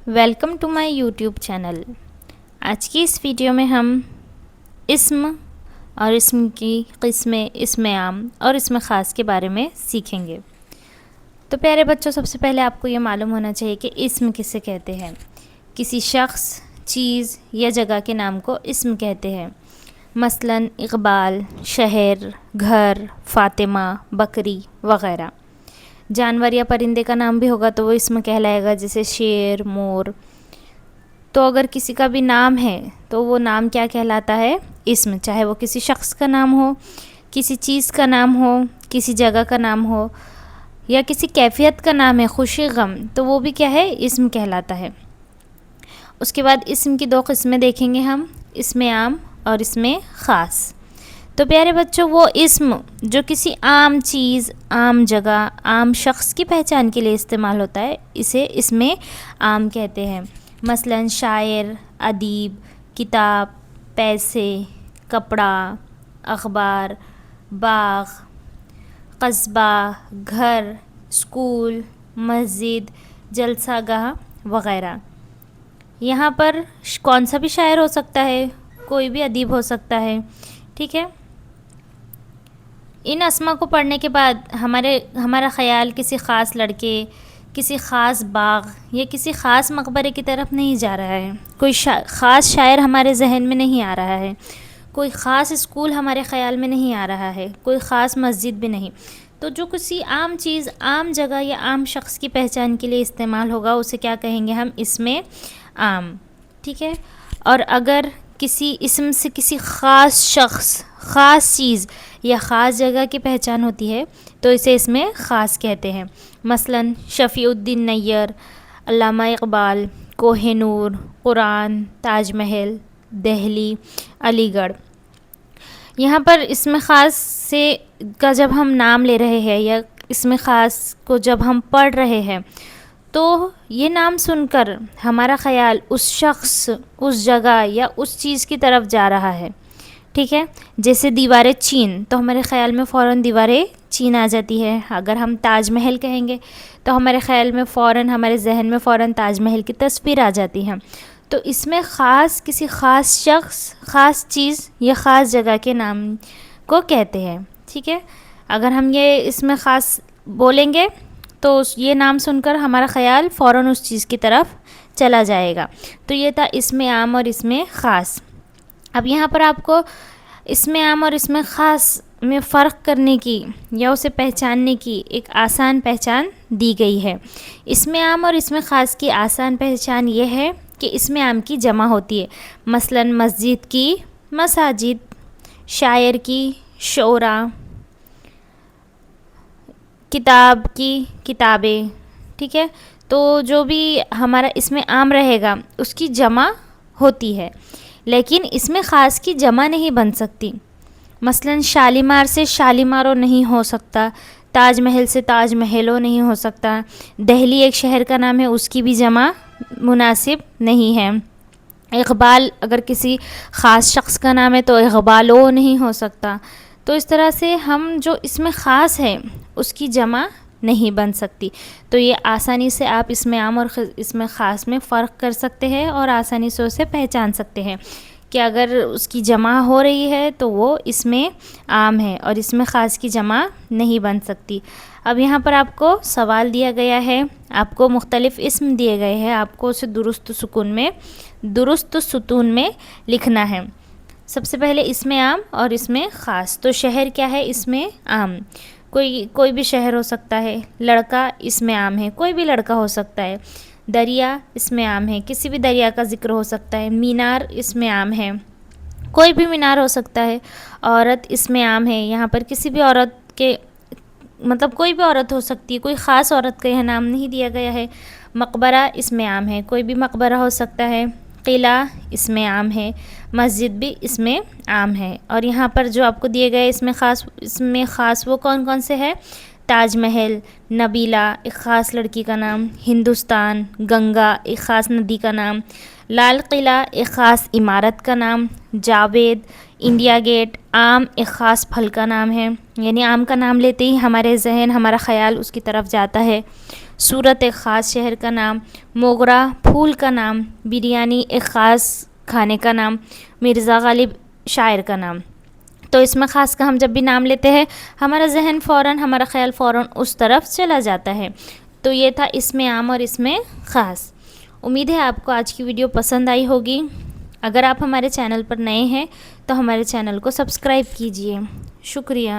Welcome to my YouTube channel. آج کی اس video میں ہم اسم اور اسم کی قسمیں، اسم عام اور اسم خاص کے بارے میں سیکھیں گے۔ تو پیارے بچوں، سب سے پہلے آپ کو یہ معلوم ہونا چاہیے کہ اسم کسے کہتے ہیں۔ کسی شخص، چیز یا جگہ کے نام کو اسم کہتے ہیں۔ مثلاً اقبال، شہر، گھر، فاطمہ، بکری وغیرہ۔ جانور یا پرندے کا نام بھی ہوگا تو وہ اسم کہلائے گا، جیسے شیر، مور۔ تو اگر کسی کا بھی نام ہے تو وہ نام کیا کہلاتا ہے؟ اسم، چاہے وہ کسی شخص کا نام ہو، کسی چیز کا نام ہو، کسی جگہ کا نام ہو، یا کسی کیفیت کا نام ہے، خوشی غم، تو وہ بھی کیا ہے؟ اسم کہلاتا ہے۔ اس کے بعد اسم کی 2 قسمیں دیکھیں گے ہم، اسم عام اور اسم خاص۔ تو پیارے بچوں، وہ اسم جو کسی عام چیز، عام جگہ، عام شخص کی پہچان کے لیے استعمال ہوتا ہے، اسے اسم عام کہتے ہیں۔ مثلاً شاعر، ادیب، کتاب، پیسے، کپڑا، اخبار، باغ، قصبہ، گھر، اسکول، مسجد، جلسہ گاہ وغیرہ۔ یہاں پر کون سا بھی شاعر ہو سکتا ہے، کوئی بھی ادیب ہو سکتا ہے، ٹھیک ہے۔ ان اسما کو پڑھنے کے بعد ہمارا خیال کسی خاص لڑکے، کسی خاص باغ یا کسی خاص مقبرے کی طرف نہیں جا رہا ہے، کوئی خاص شاعر ہمارے ذہن میں نہیں آ رہا ہے، کوئی خاص اسکول ہمارے خیال میں نہیں آ رہا ہے، کوئی خاص مسجد بھی نہیں۔ تو جو کسی عام چیز، عام جگہ یا عام شخص کی پہچان کے لیے استعمال ہوگا، اسے کیا کہیں گے ہم؟ اسم عام، ٹھیک ہے۔ اور اگر کسی اسم سے کسی خاص شخص، خاص چیز یا خاص جگہ کی پہچان ہوتی ہے تو اسے اسم خاص کہتے ہیں۔ مثلاً شفیع الدین نیّر، علامہ اقبال، کوہ نور، قرآن، تاج محل، دہلی، علی گڑھ۔ یہاں پر اسم خاص کا جب ہم نام لے رہے ہیں یا اسم خاص کو جب ہم پڑھ رہے ہیں تو یہ نام سن کر ہمارا خیال اس شخص، اس جگہ یا اس چیز کی طرف جا رہا ہے، ٹھیک ہے۔ جیسے دیوار چین، تو ہمارے خیال میں فوراً دیوار چین آ جاتی ہے۔ اگر ہم تاج محل کہیں گے تو ہمارے خیال میں فوراً، ہمارے ذہن میں فوراً تاج محل کی تصویر آ جاتی ہے۔ تو اس میں خاص کسی خاص شخص، خاص چیز یا خاص جگہ کے نام کو کہتے ہیں، ٹھیک ہے۔ اگر ہم یہ اس میں خاص بولیں گے تو یہ نام سن کر ہمارا خیال فوراً اس چیز کی طرف چلا جائے گا۔ تو یہ تھا اسم عام اور اسم خاص۔ اب یہاں پر آپ کو اسم عام اور اسم خاص میں فرق کرنے کی یا اسے پہچاننے کی ایک آسان پہچان دی گئی ہے۔ اسم عام اور اسم خاص کی آسان پہچان یہ ہے کہ اسم عام کی جمع ہوتی ہے۔ مثلاً مسجد کی مساجد، شاعر کی شعراء، کتاب کی کتابیں، ٹھیک ہے۔ تو جو بھی ہمارا اسم عام رہے گا اس کی جمع ہوتی ہے، لیکن اسم خاص کی جمع نہیں بن سکتی۔ مثلاً شالیمار سے شالیمارو نہیں ہو سکتا، تاج محل سے تاج محلو نہیں ہو سکتا، دہلی ایک شہر کا نام ہے، اس کی بھی جمع مناسب نہیں ہے۔ اقبال اگر کسی خاص شخص کا نام ہے تو اقبالو نہیں ہو سکتا۔ تو اس طرح سے ہم جو اسم خاص ہے اس کی جمع نہیں بن سکتی۔ تو یہ آسانی سے آپ اسم عام اور اسم خاص میں فرق کر سکتے ہیں اور آسانی سے اسے پہچان سکتے ہیں کہ اگر اس کی جمع ہو رہی ہے تو وہ اسم عام ہے اور اسم خاص کی جمع نہیں بن سکتی۔ اب یہاں پر آپ کو سوال دیا گیا ہے، آپ کو مختلف اسم دیے گئے ہیں، آپ کو اسے درست ستون میں لکھنا ہے۔ سب سے پہلے اسم عام اور اسم خاص۔ تو شہر کیا ہے؟ اسم عام، کوئی بھی شہر ہو سکتا ہے۔ لڑکا اسم عام ہے، کوئی بھی لڑکا ہو سکتا ہے۔ دریا اسم عام ہے، کسی بھی دریا کا ذکر ہو سکتا ہے۔ مینار اسم عام ہے، کوئی بھی مینار ہو سکتا ہے۔ عورت اسم عام ہے، یہاں پر کسی بھی عورت کے کوئی بھی عورت ہو سکتی ہے، کوئی خاص عورت کا یہ نام نہیں دیا گیا ہے۔ مقبرہ اسم عام ہے، کوئی بھی مقبرہ ہو سکتا ہے۔ قلعہ اسم عام ہے، مسجد بھی اسم عام ہے۔ اور یہاں پر جو آپ کو دیے گئے اسم خاص وہ کون کون سے ہے؟ تاج محل، نبیلہ ایک خاص لڑکی کا نام، ہندوستان، گنگا ایک خاص ندی کا نام، لال قلعہ ایک خاص عمارت کا نام، جاوید انڈیا گیٹ، آم ایک خاص پھل کا نام ہے، یعنی آم کا نام لیتے ہی ہمارے ذہن، ہمارا خیال اس کی طرف جاتا ہے۔ سورت ایک خاص شہر کا نام، موگرا پھول کا نام، بریانی ایک خاص کھانے کا نام، مرزا غالب شاعر کا نام۔ تو اسم خاص کا ہم جب بھی نام لیتے ہیں ہمارا ذہن فوراً، ہمارا خیال فوراً اس طرف چلا جاتا ہے۔ تو یہ تھا اسم عام اور اسم خاص۔ امید ہے آپ کو آج کی ویڈیو پسند آئی ہوگی۔ اگر آپ ہمارے چینل پر نئے ہیں تو ہمارے چینل کو سبسکرائب کیجئے۔ شکریہ۔